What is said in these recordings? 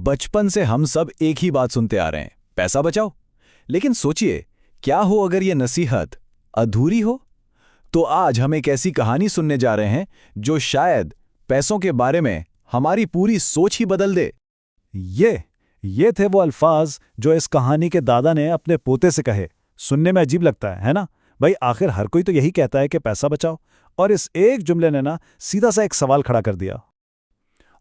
बचपन से हम सब एक ही बात सुनते आ रहे हैं, पैसा बचाओ। लेकिन सोचिए, क्या हो अगर ये नसीहत अधूरी हो? तो आज हम एक ऐसी कहानी सुनने जा रहे हैं जो शायद पैसों के बारे में हमारी पूरी सोच ही बदल दे। ये थे वो अल्फाज जो इस कहानी के दादा ने अपने पोते से कहे। सुनने में अजीब लगता है ना भाई? आखिर हर कोई तो यही कहता है कि पैसा बचाओ, और इस एक जुमले ने ना सीधा सा एक सवाल खड़ा कर दिया।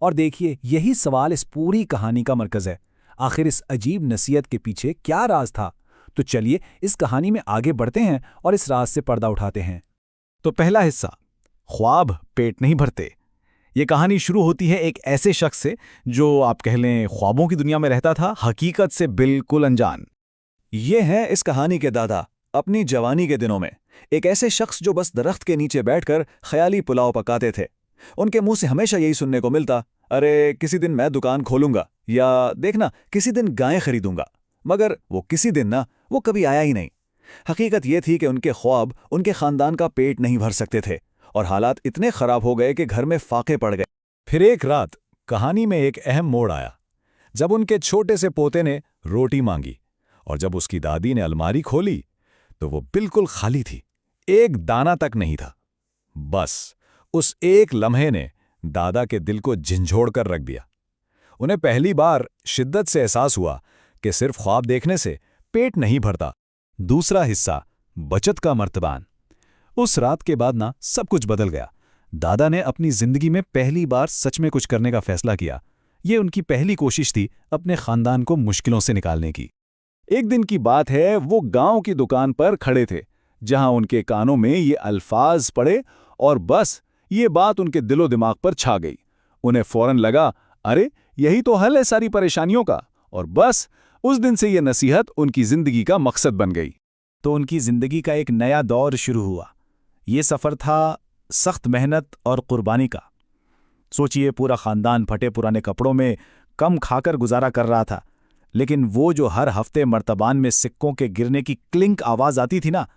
और देखिए, यही सवाल इस पूरी कहानी का मरकज है। आखिर इस अजीब नसीहत के पीछे क्या राज था? तो चलिए इस कहानी में आगे बढ़ते हैं और इस राज से पर्दा उठाते हैं। तो पहला हिस्सा, ख्वाब पेट नहीं भरते। ये कहानी शुरू होती है एक ऐसे शख्स से जो आप कह लें ख्वाबों की दुनिया में रहता था, हकीकत से बिल्कुल अनजान। ये हैं इस कहानी के दादा, अपनी जवानी के दिनों में एक ऐसे शख्स जो बस दरख्त के नीचे बैठकर ख्याली पुलाव पकाते थे। उनके मुंह से हमेशा यही सुनने को मिलता, अरे किसी दिन मैं दुकान खोलूंगा, या देखना किसी दिन गायें खरीदूंगा। मगर वो किसी दिन ना, वो कभी आया ही नहीं। हकीकत ये थी कि उनके ख्वाब उनके खानदान का पेट नहीं भर सकते थे, और हालात इतने खराब हो गए कि घर में फाके पड़ गए। फिर एक रात कहानी में एक अहम मोड़ आया, जब उनके छोटे से पोते ने रोटी मांगी, और जब उसकी दादी ने अलमारी खोली तो वो बिल्कुल खाली थी, एक दाना तक नहीं था। बस उस एक लम्हे ने दादा के दिल को झंझोड़ कर रख दिया। उन्हें पहली बार शिद्दत से एहसास हुआ कि सिर्फ ख्वाब देखने से पेट नहीं भरता। दूसरा हिस्सा, बचत का मर्तबान। उस रात के बाद ना सब कुछ बदल गया। दादा ने अपनी जिंदगी में पहली बार सच में कुछ करने का फैसला किया। ये उनकी पहली कोशिश थी अपने खानदान को मुश्किलों से निकालने की। एक दिन की बात है, वो गांव की दुकान पर खड़े थे, जहां उनके कानों में ये अल्फाज पड़े, और बस ये बात उनके दिलो दिमाग पर छा गई। उन्हें फौरन लगा, अरे यही तो हल है सारी परेशानियों का। और बस उस दिन से ये नसीहत उनकी जिंदगी का मकसद बन गई। तो उनकी जिंदगी का एक नया दौर शुरू हुआ। ये सफ़र था सख्त मेहनत और कुर्बानी का। सोचिए, पूरा खानदान फटे पुराने कपड़ों में कम खाकर गुजारा कर रहा था, लेकिन वो जो हर हफ्ते मर्तबान में सिक्कों के गिरने की क्लिंक आवाज़ आती थी ना,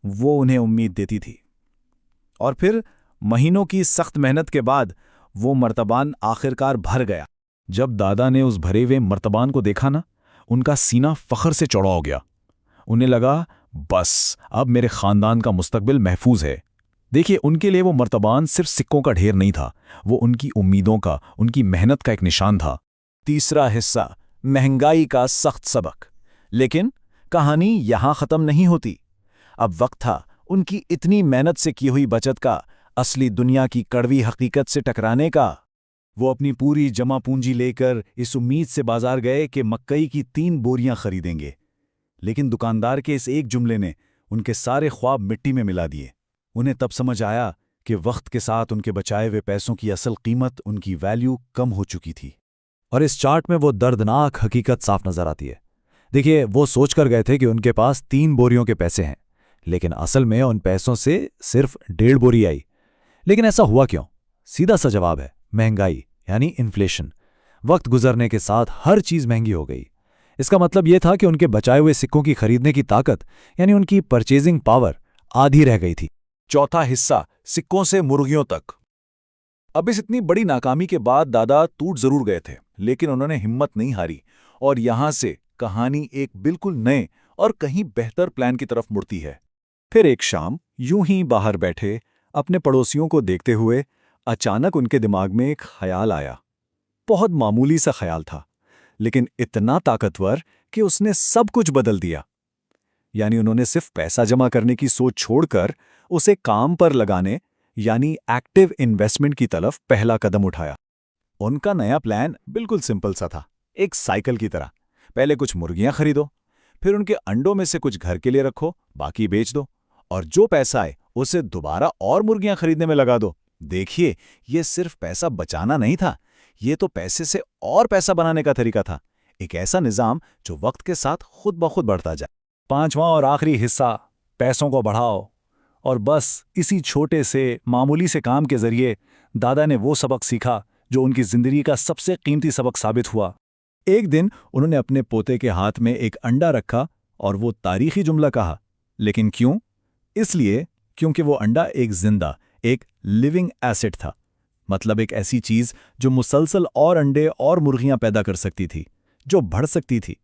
वो उन्हें उम्मीद देती थी। और फिर महीनों की सख्त मेहनत के बाद वो मर्तबान आखिरकार भर गया। जब दादा ने उस भरे हुए मर्तबान को देखा ना, उनका सीना फख्र से चौड़ा हो गया। उन्हें लगा, बस अब मेरे खानदान का मुस्तकबिल महफूज है। देखिए, उनके लिए वो मर्तबान सिर्फ सिक्कों का ढेर नहीं था, वो उनकी उम्मीदों का, उनकी मेहनत का एक निशान था। तीसरा हिस्सा, महंगाई का सख्त सबक। लेकिन कहानी यहां खत्म नहीं होती। अब वक्त था उनकी इतनी मेहनत से की हुई बचत का, असली दुनिया की कड़वी हकीकत से टकराने का। वो अपनी पूरी जमा पूंजी लेकर इस उम्मीद से बाजार गए कि मकई की 3 बोरियां खरीदेंगे। लेकिन दुकानदार के इस एक जुमले ने उनके सारे ख्वाब मिट्टी में मिला दिए। उन्हें तब समझ आया कि वक्त के साथ उनके बचाए हुए पैसों की असल कीमत, उनकी वैल्यू कम हो चुकी थी। और इस चार्ट में वो दर्दनाक हकीकत साफ नजर आती है। देखिए, वो सोचकर गए थे कि उनके पास 3 बोरियों के पैसे हैं, लेकिन असल में उन पैसों से सिर्फ 1.5 बोरी आई। लेकिन ऐसा हुआ क्यों? सीधा सा जवाब है, महंगाई, यानी इन्फ्लेशन। वक्त गुजरने के साथ हर चीज महंगी हो गई। इसका मतलब यह था कि उनके बचाए हुए सिक्कों की खरीदने की ताकत, यानी उनकी परचेजिंग पावर, आधी रह गई थी। चौथा हिस्सा, सिक्कों से मुर्गियों तक। अब इस इतनी बड़ी नाकामी के बाद दादा टूट जरूर गए थे, लेकिन उन्होंने हिम्मत नहीं हारी, और यहां से कहानी एक बिल्कुल नए और कहीं बेहतर प्लान की तरफ मुड़ती है। फिर एक शाम यूं ही बाहर बैठे अपने पड़ोसियों को देखते हुए अचानक उनके दिमाग में एक ख्याल आया। बहुत मामूली सा ख्याल था, लेकिन इतना ताकतवर कि उसने सब कुछ बदल दिया। यानी उन्होंने सिर्फ पैसा जमा करने की सोच छोड़कर उसे काम पर लगाने, यानी एक्टिव इन्वेस्टमेंट की तरफ पहला कदम उठाया। उनका नया प्लान बिल्कुल सिंपल सा था, एक साइकिल की तरह। पहले कुछ मुर्गियां खरीदो, फिर उनके अंडों में से कुछ घर के लिए रखो, बाकी बेच दो, और जो पैसा आए उसे दोबारा और मुर्गियां खरीदने में लगा दो। देखिए, ये सिर्फ पैसा बचाना नहीं था, ये तो पैसे से और पैसा बनाने का तरीका था। एक ऐसा निजाम जो वक्त के साथ खुद ब खुद बढ़ता जाए। 5वां और आखिरी हिस्सा, पैसों को बढ़ाओ। और बस इसी छोटे से मामूली से काम के जरिए दादा ने वो सबक सीखा जो उनकी जिंदगी का सबसे कीमती सबक साबित हुआ। एक दिन उन्होंने अपने पोते के हाथ में एक अंडा रखा और वो तारीखी जुमला कहा। लेकिन क्यों? इसलिए क्योंकि वो अंडा एक जिंदा, एक लिविंग एसेट था। मतलब एक ऐसी चीज जो मुसलसल और अंडे और मुर्गियां पैदा कर सकती थी, जो बढ़ सकती थी।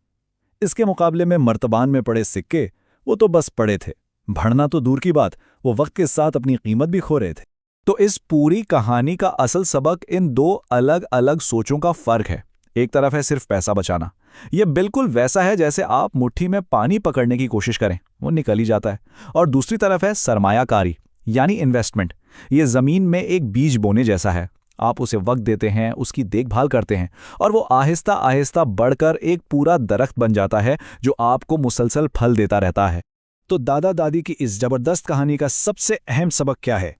इसके मुकाबले में मर्तबान में पड़े सिक्के, वो तो बस पड़े थे। बढ़ना तो दूर की बात, वो वक्त के साथ अपनी कीमत भी खो रहे थे। तो इस पूरी कहानी का असल सबक इन दो अलग अलग सोचों का फर्क है। एक तरफ है सिर्फ पैसा बचाना। यह बिल्कुल वैसा है जैसे आप मुट्ठी में पानी पकड़ने की कोशिश करें, वो निकल ही जाता है। और दूसरी तरफ है सरमायाकारी, यानी इन्वेस्टमेंट। ये जमीन में एक बीज बोने जैसा है। आप उसे वक्त देते हैं, उसकी देखभाल करते हैं, और वो आहिस्ता आहिस्ता बढ़कर एक पूरा दरख्त बन जाता है जो आपको मुसलसल फल देता रहता है। तो दादा दादी की इस जबरदस्त कहानी का सबसे अहम सबक क्या है?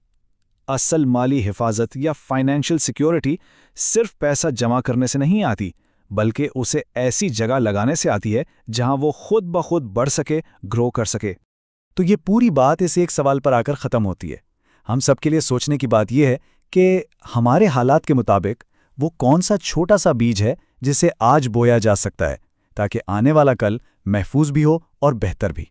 असल माली हिफाजत या फाइनेंशियल सिक्योरिटी सिर्फ पैसा जमा करने से नहीं आती, बल्कि उसे ऐसी जगह लगाने से आती है जहां वो खुद ब खुद बढ़ सके, ग्रो कर सके। तो ये पूरी बात इस एक सवाल पर आकर ख़त्म होती है। हम सबके लिए सोचने की बात यह है कि हमारे हालात के मुताबिक वो कौन सा छोटा सा बीज है जिसे आज बोया जा सकता है, ताकि आने वाला कल महफूज भी हो और बेहतर भी।